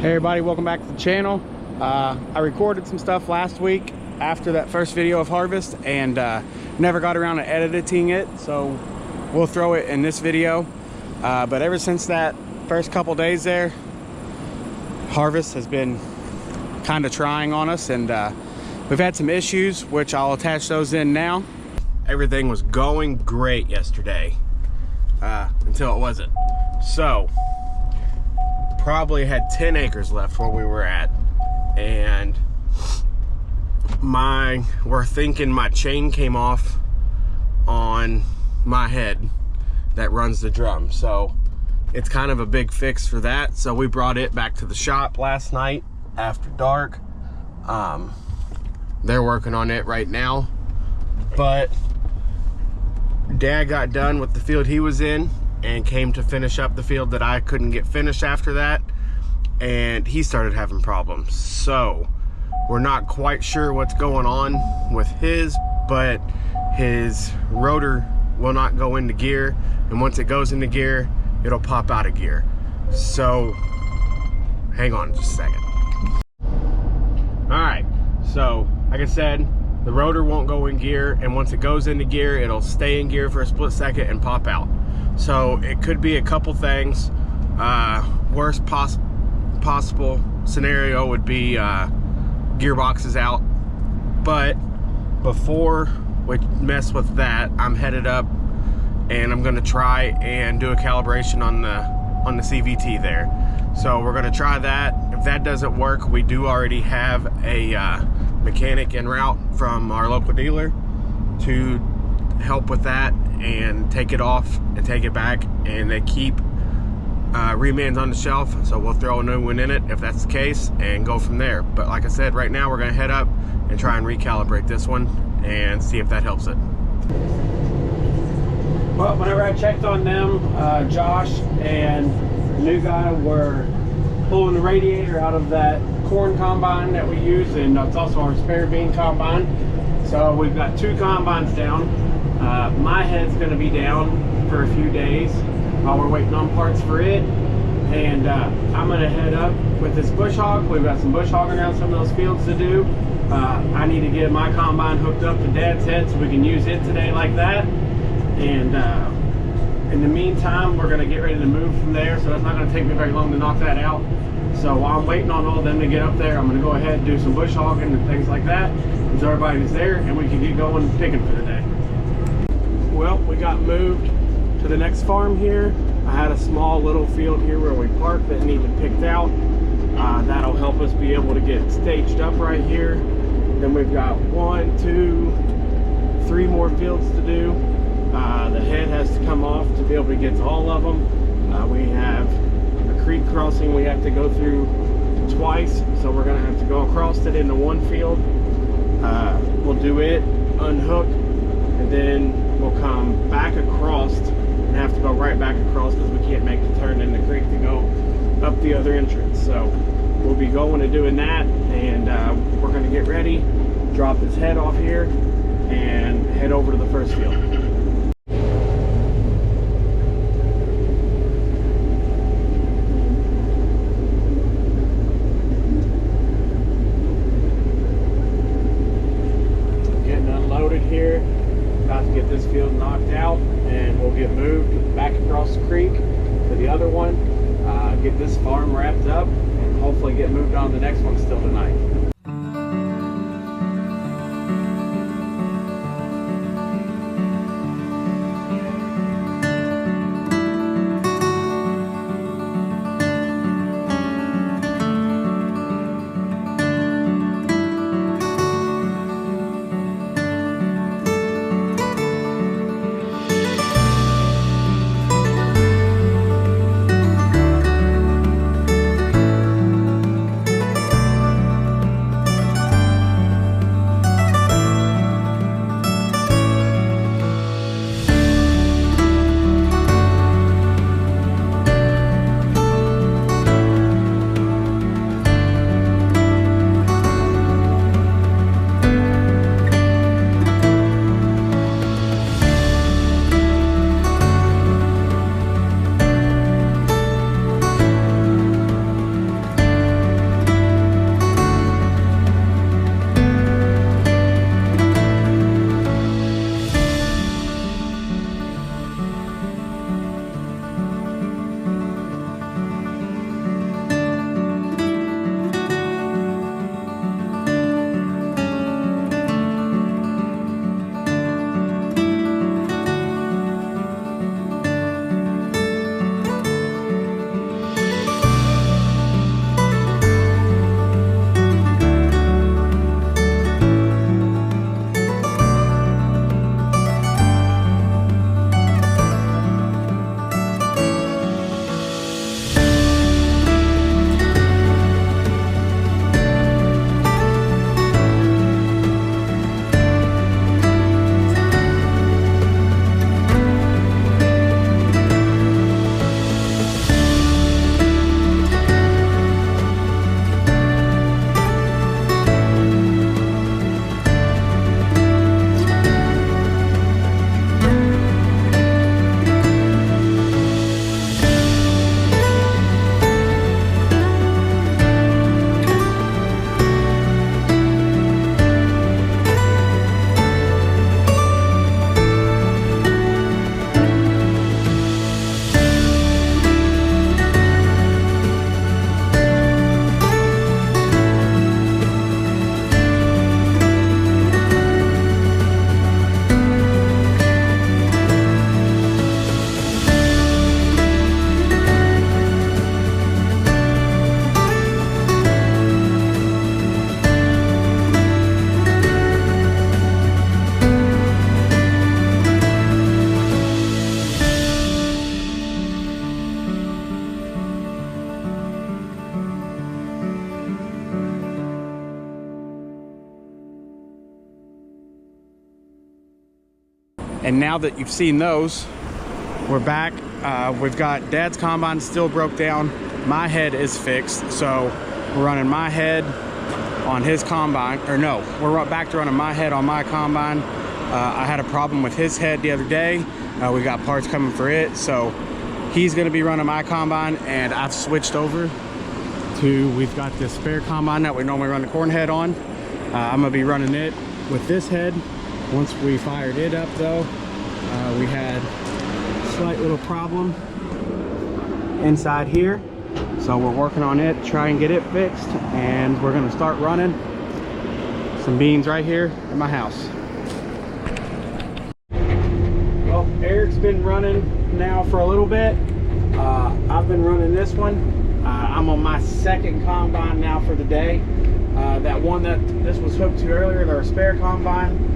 Hey everybody, welcome back to the channel. I recorded some stuff last week after that first video of harvest and never got around to editing it, so we'll throw it in this video. But ever since that first couple days there, harvest has been kind of trying on us, and we've had some issues, which I'll attach those in now. Everything was going great yesterday until it wasn't. So probably had 10 acres left where we were at, and we're thinking my chain came off on my head that runs the drum, so it's kind of a big fix for that. So we brought it back to the shop last night after dark. They're working on it right now, but Dad got done with the field he was in and came to finish up the field that I couldn't get finished after that, and he started having problems. So we're not quite sure what's going on with his, but his rotor will not go into gear, and once it goes into gear, it'll pop out of gear. So hang on just a second. All right, so like I said, the rotor won't go in gear, and once it goes into gear, it'll stay in gear for a split second and pop out. So it could be a couple things. Worst possible scenario would be gearbox is out. But before we mess with that, I'm headed up and I'm gonna try and do a calibration on the CVT there. So we're gonna try that. If that doesn't work, we do already have a mechanic en route from our local dealer to help with that and take it off and take it back, and they keep remans on the shelf, so we'll throw a new one in it if that's the case and go from there. But like I said, right now we're gonna head up and try and recalibrate this one and see if that helps it. Well, whenever I checked on them, Josh and the new guy were pulling the radiator out of that corn combine that we use, and it's also our spare bean combine. So we've got two combines down. My head's gonna be down for a few days while we're waiting on parts for it. And I'm gonna head up with this bush hog. We've got some bush hogging around some of those fields to do. I need to get my combine hooked up to Dad's head so we can use it today like that. And in the meantime, we're gonna get ready to move from there, so that's not gonna take me very long to knock that out. So while I'm waiting on all of them to get up there, I'm gonna go ahead and do some bush hogging and things like that until everybody's there and we can get going picking for the day. Well, we got moved to the next farm here. I had a small little field here where we parked that needed picked out. That'll help us be able to get staged up right here. Then we've got 1, 2, 3 more fields to do. The head has to come off to be able to get to all of them. We have a creek crossing we have to go through twice, so we're gonna have to go across it into one field. We'll do it, unhook, and then we'll come back across and have to go right back across because we can't make the turn in the creek to go up the other entrance. So we'll be going and doing that, and we're going to get ready, drop this head off here, and head over to the first field. Getting unloaded here. About to get this field knocked out, and we'll get moved back across the creek to the other one, get this farm wrapped up, and hopefully get moved on to the next one still tonight. And now that you've seen those, we're back. We've got Dad's combine still broke down. My head is fixed, so we're running my head on his combine, or no, we're back to running my head on my combine. I had a problem with his head the other day. We got parts coming for it, so he's gonna be running my combine, and I've switched over to, we've got this spare combine that we normally run the corn head on. I'm gonna be running it with this head. Once we fired it up though, we had a slight little problem inside here. So we're working on it, try and get it fixed, and we're gonna start running some beans right here at my house. Well, Eric's been running now for a little bit. I've been running this one. I'm on my second combine now for the day. That one that this was hooked to earlier, our spare combine,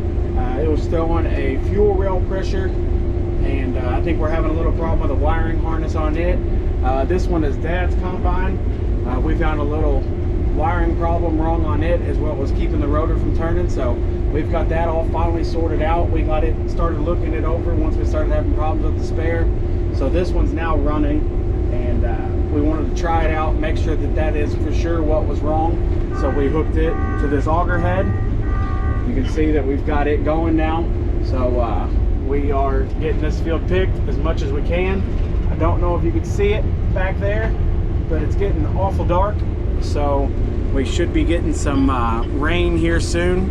it was throwing a fuel rail pressure, and I think we're having a little problem with the wiring harness on it. This one is Dad's combine. We found a little wiring problem wrong on it, is what was keeping the rotor from turning. So we've got that all finally sorted out. We got it, started looking it over once we started having problems with the spare. So this one's now running, and we wanted to try it out, make sure that that is for sure what was wrong. So we hooked it to this auger head. You can see that we've got it going now. So we are getting this field picked as much as we can. I don't know if you can see it back there, but it's getting awful dark. So we should be getting some rain here soon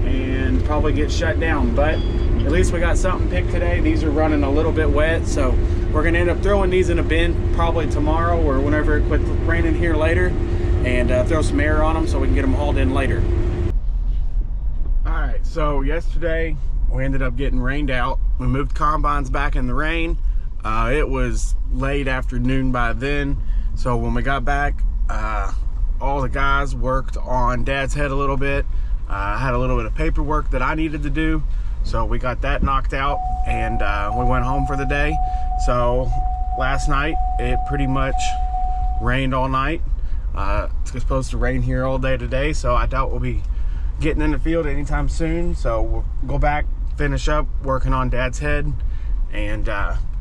and probably get shut down. But at least we got something picked today. These are running a little bit wet, so we're gonna end up throwing these in a bin probably tomorrow or whenever it quits raining here later, and throw some air on them so we can get them hauled in later. All right, so yesterday we ended up getting rained out. We moved combines back in the rain. It was late afternoon by then, so when we got back, all the guys worked on Dad's head a little bit. I had a little bit of paperwork that I needed to do, so we got that knocked out, and we went home for the day. So last night it pretty much rained all night. It's supposed to rain here all day today, so I doubt we'll be getting in the field anytime soon. So we'll go back, finish up working on Dad's head, and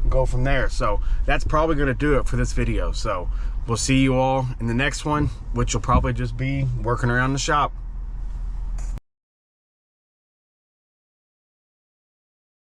go from there. So that's probably going to do it for this video. So we'll see you all in the next one, which will probably just be working around the shop.